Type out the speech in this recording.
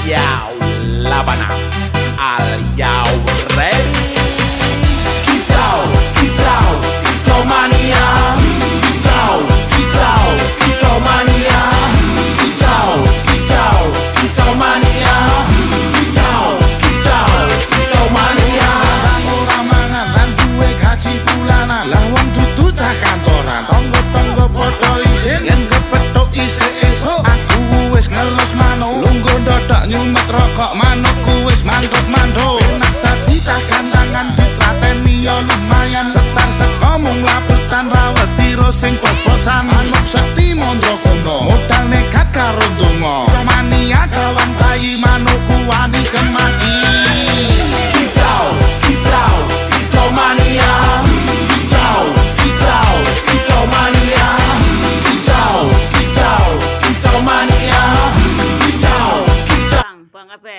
Yau Labana. Are you ready? Kicau, kicau, kicau mania. Kicau, kicau, kicau mania. Kicau, kicau, kicau mania. Kicau, kicau, kicau mania. Ora mangan lan duwe gaji bulanan, lah wong dudu tak kantoran. Tonggo-tonggo padha isin yen kepethuk isih esuk. Aku wis ngelus manuk, lungguh ndodok nyumet rokok manukku wis mantuk-mantuk. Enak dadi tak gantangan ditrateni yo lumayan. Setar seko mung labutan rawet tiro sing pos-posan. Manuk sekti mondro kono, modal nekat karo donga. Mania kawan bayi manukku wani kemaki. Kicau, kicau, kicau mania. Kicau, kicau, kicau mania. Kicau, kicau, kicau mania. Kicau, kicau. Bang apa?